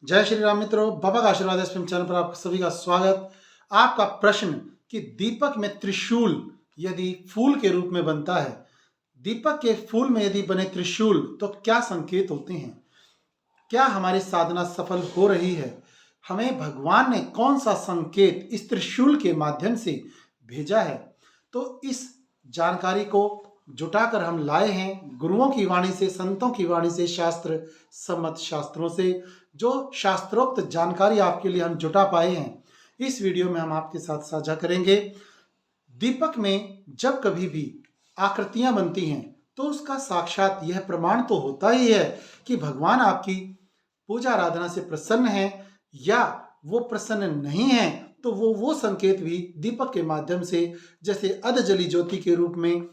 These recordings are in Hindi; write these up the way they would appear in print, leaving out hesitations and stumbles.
जय श्री राम मित्रों, बाबा का आशीर्वाद एसपीएम चैनल पर आप सभी का स्वागत। आपका प्रश्न कि दीपक में त्रिशूल यदि फूल के रूप में बनता है, दीपक के फूल में यदि बने त्रिशूल तो क्या संकेत होते हैं? क्या हमारी साधना सफल हो रही है? हमें भगवान ने कौन सा संकेत इस त्रिशूल के माध्यम से भेजा है? तो इस जानकारी को जुटाकर हम लाए हैं गुरुओं की वाणी से, संतों की वाणी से, शास्त्र सम्मत शास्त्रों से, जो शास्त्रोक्त जानकारी आपके लिए हम जुटा पाए हैं, इस वीडियो में हम आपके साथ साझा करेंगे। दीपक में जब कभी भी आकृतियां बनती हैं तो उसका साक्षात यह प्रमाण तो होता ही है कि भगवान आपकी पूजा आराधना से प्रसन्न है, या वो प्रसन्न नहीं है तो वो संकेत भी दीपक के माध्यम से, जैसे अधजली ज्योति के रूप में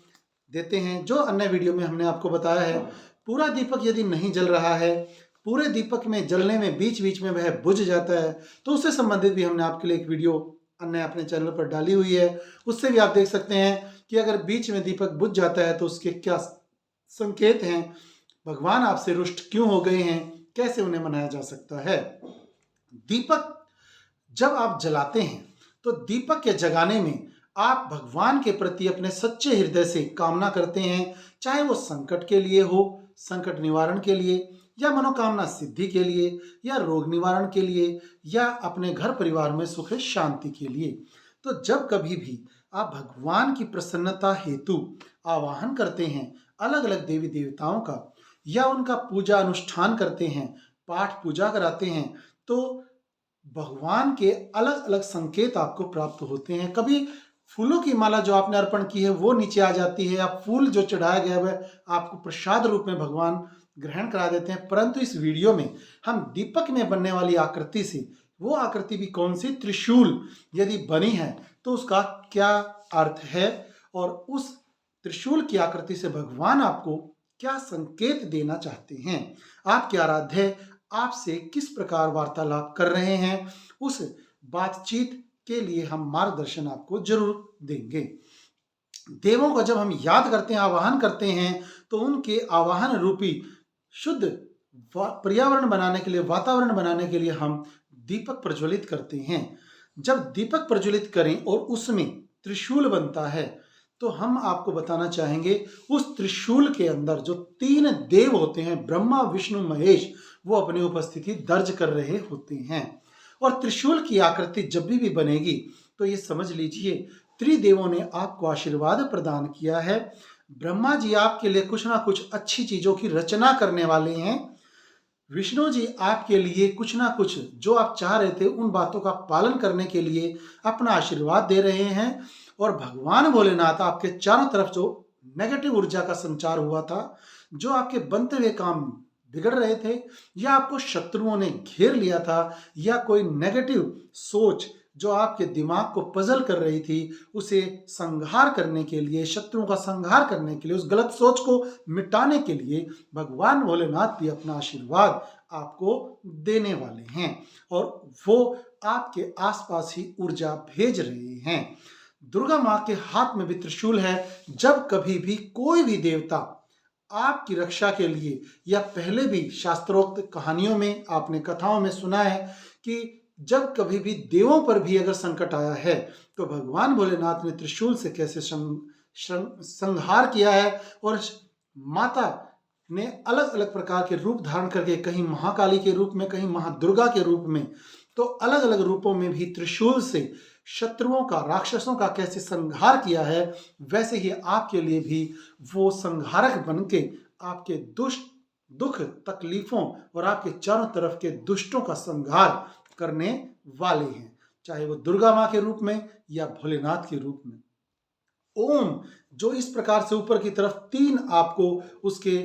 देते हैं, जो अन्य वीडियो में हमने आपको बताया है। पूरा दीपक यदि नहीं जल रहा है, पूरे दीपक में जलने में बीच बीच में वह बुझ जाता है, तो उससे संबंधित भी हमने आपके लिए एक वीडियो अन्य अपने चैनल पर डाली हुई है। उससे भी आप देख सकते हैं कि अगर बीच में दीपक बुझ जाता है तो उसके क्या संकेत हैं, भगवान आपसे रुष्ट क्यों हो गए हैं, कैसे उन्हें मनाया जा सकता है। दीपक जब आप जलाते हैं तो दीपक के जगाने में आप भगवान के प्रति अपने सच्चे हृदय से कामना करते हैं, चाहे वो संकट के लिए हो, संकट निवारण के लिए, या मनोकामना सिद्धि के लिए, या रोग निवारण के लिए, या अपने घर परिवार में सुख शांति के लिए। तो जब कभी भी आप भगवान की प्रसन्नता हेतु आवाहन करते हैं अलग अलग देवी देवताओं का, या उनका पूजा अनुष्ठान करते हैं, पाठ पूजा कराते हैं, तो भगवान के अलग अलग संकेत आपको प्राप्त होते हैं। कभी फूलों की माला जो आपने अर्पण की है वो नीचे आ जाती है, या फूल जो चढ़ाया गया है आपको प्रसाद रूप में भगवान ग्रहण करा देते हैं। परंतु इस वीडियो में हम दीपक में बनने वाली आकृति से, वो आकृति भी कौन सी, त्रिशूल यदि बनी है तो उसका क्या अर्थ है, और उस त्रिशूल की आकृति से भगवान आपको क्या संकेत देना चाहते हैं, आपके आराध्य आपसे किस प्रकार वार्तालाप कर रहे हैं, उस बातचीत के लिए हम मार्गदर्शन आपको जरूर देंगे। देवों को जब हम याद करते हैं, आवाहन करते हैं, तो उनके आवाहन रूपी शुद्ध पर्यावरण बनाने के लिए, वातावरण बनाने के लिए हम दीपक प्रज्वलित करते हैं। जब दीपक प्रज्वलित करें और उसमें त्रिशूल बनता है, तो हम आपको बताना चाहेंगे उस त्रिशूल के अंदर जो 3 देव होते हैं, ब्रह्मा विष्णु महेश, वो अपनी उपस्थिति दर्ज कर रहे होते हैं। और त्रिशूल की आकृति जब भी बनेगी तो ये समझ लीजिए त्रिदेवों ने आपको आशीर्वाद प्रदान किया है। ब्रह्मा जी आपके लिए कुछ ना कुछ अच्छी चीजों की रचना करने वाले हैं। विष्णु जी आपके लिए कुछ ना कुछ जो आप चाह रहे थे उन बातों का पालन करने के लिए अपना आशीर्वाद दे रहे हैं। और भगवान भोलेनाथ आपके चारों तरफ जो नेगेटिव ऊर्जा का संचार हुआ था, जो आपके बनते हुए काम बिगड़ रहे थे, या आपको शत्रुओं ने घेर लिया था, या कोई नेगेटिव सोच जो आपके दिमाग को पजल कर रही थी, उसे संहार करने के लिए, शत्रुओं का संहार करने के लिए, उस गलत सोच को मिटाने के लिए भगवान भोलेनाथ भी अपना आशीर्वाद आपको देने वाले हैं, और वो आपके आसपास ही ऊर्जा भेज रहे हैं। दुर्गा माँ के हाथ में भी त्रिशूल है। जब कभी भी कोई भी देवता आपकी रक्षा के लिए, या पहले भी शास्त्रोक्त कहानियों में, आपने कथाओं में सुना है कि जब कभी भी देवों पर भी अगर संकट आया है तो भगवान भोलेनाथ ने त्रिशूल से कैसे संहार किया है। और माता ने अलग अलग प्रकार के रूप धारण करके, कहीं महाकाली के रूप में, कहीं महादुर्गा के रूप में, तो अलग अलग रूपों में भी त्रिशूल से शत्रुओं का, राक्षसों का कैसे संहार किया है, वैसे ही आपके लिए भी वो संहारक बन के आपके दुख तकलीफों और आपके चारों तरफ के दुष्टों का संहार करने वाले हैं, चाहे वो दुर्गा माँ के रूप में या भोलेनाथ के रूप में। ओम जो इस प्रकार से ऊपर की तरफ 3 आपको उसके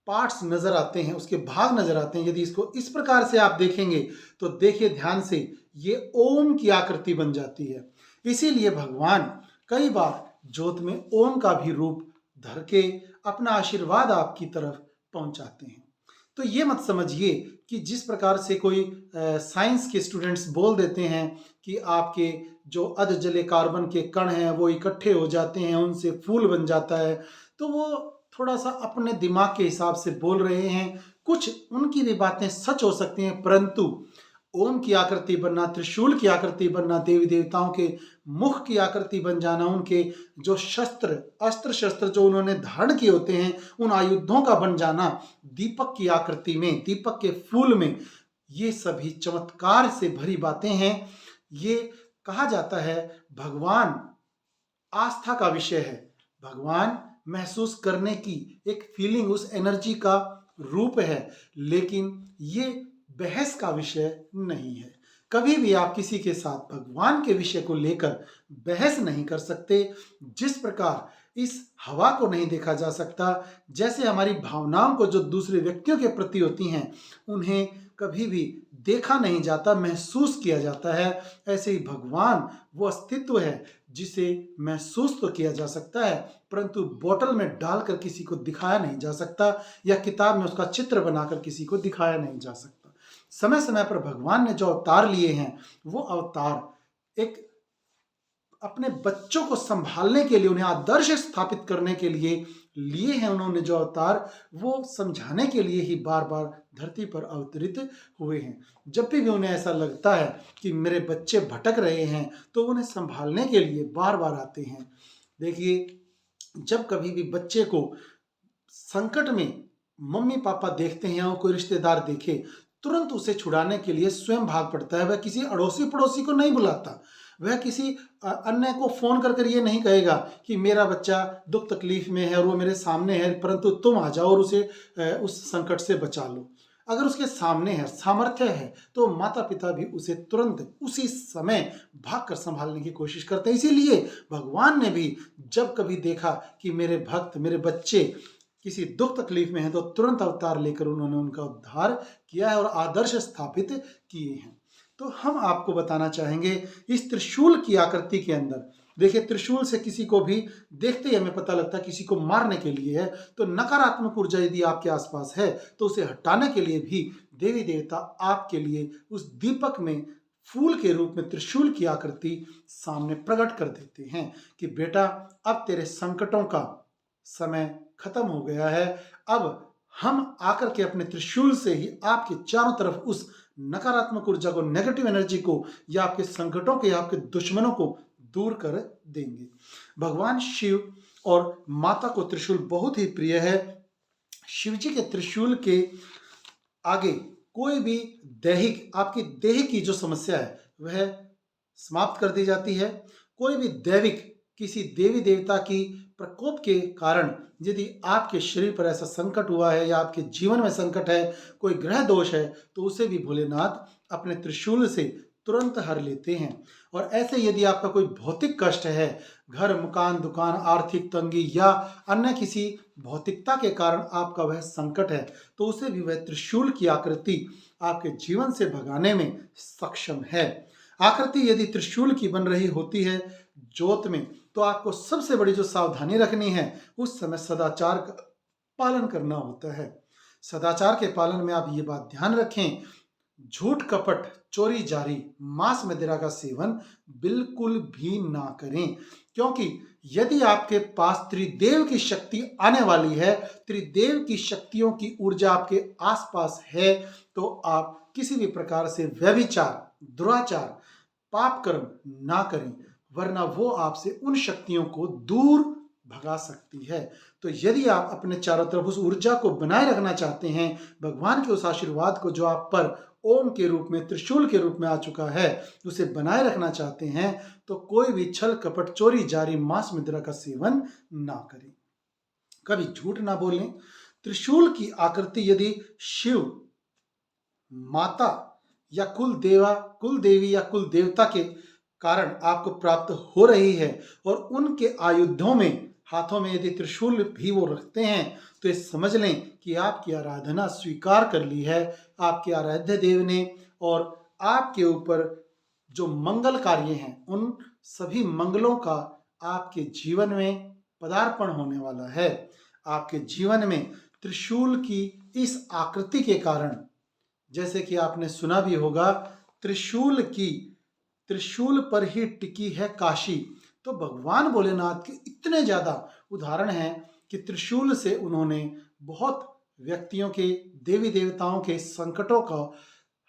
पार्ट्स नजर आते हैं, उसके भाग नजर आते हैं, यदि इसको इस प्रकार से आप देखेंगे तो देखिए ध्यान से, ये ओम की आकृति बन जाती है। इसीलिए भगवान कई बार ज्योत में ओम का भी रूप धर के अपना आशीर्वाद आपकी तरफ पहुंचाते हैं। तो ये मत समझिए कि जिस प्रकार से कोई साइंस के स्टूडेंट्स बोल देते हैं कि आपके जो अधजले कार्बन के कण हैं वो इकट्ठे हो जाते हैं, उनसे फूल बन जाता है, तो वो थोड़ा सा अपने दिमाग के हिसाब से बोल रहे हैं। कुछ उनकी भी बातें सच हो सकती हैं, परंतु ओम की आकृति बनना, त्रिशूल की आकृति बनना, देवी देवताओं के मुख की आकृति बन जाना, उनके जो अस्त्र शस्त्र जो उन्होंने धारण किए होते हैं उन आयुधों का बन जाना दीपक की आकृति में, दीपक के फूल में, ये सभी चमत्कार से भरी बातें हैं। ये कहा जाता है भगवान आस्था का विषय है, भगवान महसूस करने की एक फीलिंग, उस एनर्जी का रूप है, लेकिन ये बहस का विषय नहीं है। कभी भी आप किसी के साथ भगवान के विषय को लेकर बहस नहीं कर सकते। जिस प्रकार इस हवा को नहीं देखा जा सकता, जैसे हमारी भावनाओं को जो दूसरे व्यक्तियों के प्रति होती हैं उन्हें कभी भी देखा नहीं जाता, महसूस किया जाता है, ऐसे ही भगवान वो अस्तित्व है जिसे महसूस तो किया जा सकता है, परंतु बोतल में डालकर किसी को दिखाया नहीं जा सकता, या किताब में उसका चित्र बनाकर किसी को दिखाया नहीं जा सकता। समय समय पर भगवान ने जो अवतार लिए हैं, वो अवतार एक अपने बच्चों को संभालने के लिए, उन्हें आदर्श स्थापित करने के लिए लिए हैं। उन्होंने जो अवतार वो समझाने के लिए ही बार बार धरती पर अवतरित हुए हैं। जब भी उन्हें ऐसा लगता है कि मेरे बच्चे भटक रहे हैं, तो उन्हें संभालने के लिए बार बार आते हैं। देखिए, जब कभी भी बच्चे को संकट में मम्मी पापा देखते हैं और कोई रिश्तेदार देखे, तुरंत उसे छुड़ाने के लिए स्वयं भाग पड़ता है। वह किसी अड़ोसी पड़ोसी को नहीं बुलाता, वह किसी अन्य को फोन कर कर ये नहीं कहेगा कि मेरा बच्चा दुख तकलीफ में है और वो मेरे सामने है, परंतु तुम आ जाओ और उसे उस संकट से बचा लो। अगर उसके सामने है, सामर्थ्य है, तो माता पिता भी उसे तुरंत उसी समय भाग कर संभालने की कोशिश करते हैं। इसीलिए भगवान ने भी जब कभी देखा कि मेरे भक्त, मेरे बच्चे किसी दुख तकलीफ में है, तो तुरंत अवतार लेकर उन्होंने उनका उद्धार किया है और आदर्श स्थापित किए हैं। तो हम आपको बताना चाहेंगे इस त्रिशूल की आकृति के अंदर, देखिए त्रिशूल से किसी को भी देखते ही हमें पता लगता है किसी को मारने के लिए है, तो नकारात्मक ऊर्जा यदि आपके आसपास है तो उसे हटाने के लिए भी देवी देवता आपके लिए उस दीपक में फूल के रूप में त्रिशूल की आकृति सामने प्रकट कर देते हैं कि बेटा, अब तेरे संकटों का समय खत्म हो गया है। अब हम आकर के अपने त्रिशूल से ही आपके चारों तरफ उस नकारात्मक ऊर्जा को, नेगेटिव एनर्जी को, या आपके संकटों के, या आपके दुश्मनों को दूर कर देंगे। भगवान शिव और माता को त्रिशूल बहुत ही प्रिय है। शिव जी के त्रिशूल के आगे कोई भी दैहिक, आपकी देह की जो समस्या है वह समाप्त कर दी जाती है। कोई भी दैविक, किसी देवी देवता की प्रकोप के कारण यदि आपके शरीर पर ऐसा संकट हुआ है, या आपके जीवन में संकट है, कोई ग्रह दोष है, तो उसे भी भोलेनाथ अपने त्रिशूल से तुरंत हर लेते हैं। और ऐसे यदि आपका कोई भौतिक कष्ट है, घर, मकान, दुकान, आर्थिक तंगी, या अन्य किसी भौतिकता के कारण आपका वह संकट है, तो उसे भी वह त्रिशूल की आकृति आपके जीवन से भगाने में सक्षम है। आकृति यदि त्रिशूल की बन रही होती है ज्योत में, तो आपको सबसे बड़ी जो सावधानी रखनी है, उस समय सदाचार का पालन करना होता है। सदाचार के पालन में आप ये बात ध्यान रखें, झूठ, कपट, चोरी जारी, मांस मदिरा का सेवन बिल्कुल भी ना करें, क्योंकि यदि आपके पास त्रिदेव की शक्ति आने वाली है, त्रिदेव की शक्तियों की ऊर्जा आपके आसपास है, तो आप किसी भी प्रकार से व्यभिचार, दुराचार, पाप कर्म ना करें, वरना वो आपसे उन शक्तियों को दूर भगा सकती है। तो यदि आप अपने चारों तरफ उस ऊर्जा को बनाए रखना चाहते हैं, भगवान के उस आशीर्वाद को जो आप पर ओम के रूप में, त्रिशूल के रूप में आ चुका है, उसे बनाए रखना चाहते हैं, तो कोई भी छल कपट, चोरी जारी, मांस मदिरा का सेवन ना करें, कभी झूठ ना बोलें। त्रिशूल की आकृति यदि शिव, माता या कुल देवी या कुल देवता के कारण आपको प्राप्त हो रही है, और उनके आयुधों में, हाथों में यदि त्रिशूल भी वो रखते हैं, तो ये समझ लें कि आपकी आराधना स्वीकार कर ली है आपके आराध्य देव ने, और आपके ऊपर जो मंगल कार्य हैं, उन सभी मंगलों का आपके जीवन में पदार्पण होने वाला है। आपके जीवन में त्रिशूल की इस आकृति के कारण, जैसे कि आपने सुना भी होगा, त्रिशूल पर ही टिकी है काशी, तो भगवान भोलेनाथ के इतने ज्यादा उदाहरण हैं कि त्रिशूल से उन्होंने बहुत व्यक्तियों के, देवी देवताओं के संकटों का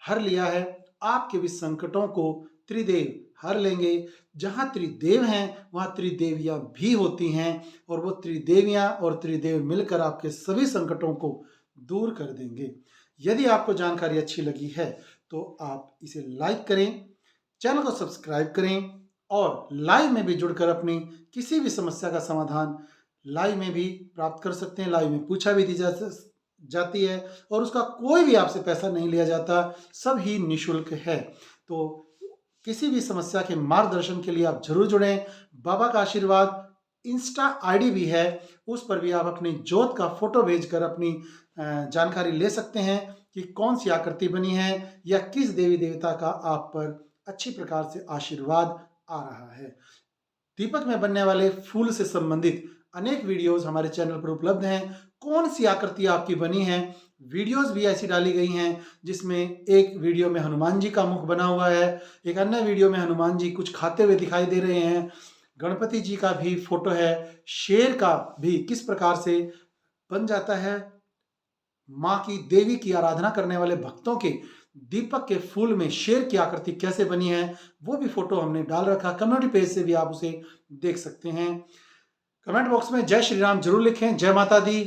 हर लिया है। आपके भी संकटों को त्रिदेव हर लेंगे। जहाँ त्रिदेव हैं वहाँ त्रिदेवियाँ भी होती हैं और वो त्रिदेवियाँ और त्रिदेव मिलकर आपके सभी संकटों को दूर कर देंगे। यदि आपको जानकारी अच्छी लगी है तो आप इसे लाइक करें, चैनल को सब्सक्राइब करें और लाइव में भी जुड़कर अपनी किसी भी समस्या का समाधान लाइव में भी प्राप्त कर सकते हैं। लाइव में पूछा भी दी जाती है और उसका कोई भी आपसे पैसा नहीं लिया जाता, सब ही निःशुल्क है। तो किसी भी समस्या के मार्गदर्शन के लिए आप जरूर जुड़ें। बाबा का आशीर्वाद इंस्टा आईडी भी है, उस पर भी आप अपनी जोत का फोटो भेजकर अपनी जानकारी ले सकते हैं कि कौन सी आकृति बनी है या किस देवी देवता का आप पर अच्छी प्रकार से आशीर्वाद आ रहा है। दीपक में बनने वाले फूल से संबंधित अनेक वीडियोस हमारे चैनल पर उपलब्ध हैं। कौन सी आकृति आपकी बनी है, वीडियोस भी ऐसी डाली गई हैं जिसमें एक वीडियो में हनुमान जी का मुख बना हुआ है, एक अन्य वीडियो में हनुमान जी कुछ खाते हुए दिखाई दे रहे हैं, गणपति जी का भी फोटो है, शेर का भी किस प्रकार से बन जाता है। माँ की, देवी की आराधना करने वाले भक्तों के दीपक के फूल में शेर की आकृति कैसे बनी है वो भी फोटो हमने डाल रखा। कम्युनिटी पेज से भी आप उसे देख सकते हैं। कमेंट बॉक्स में जय श्री राम जरूर लिखें। जय माता दी।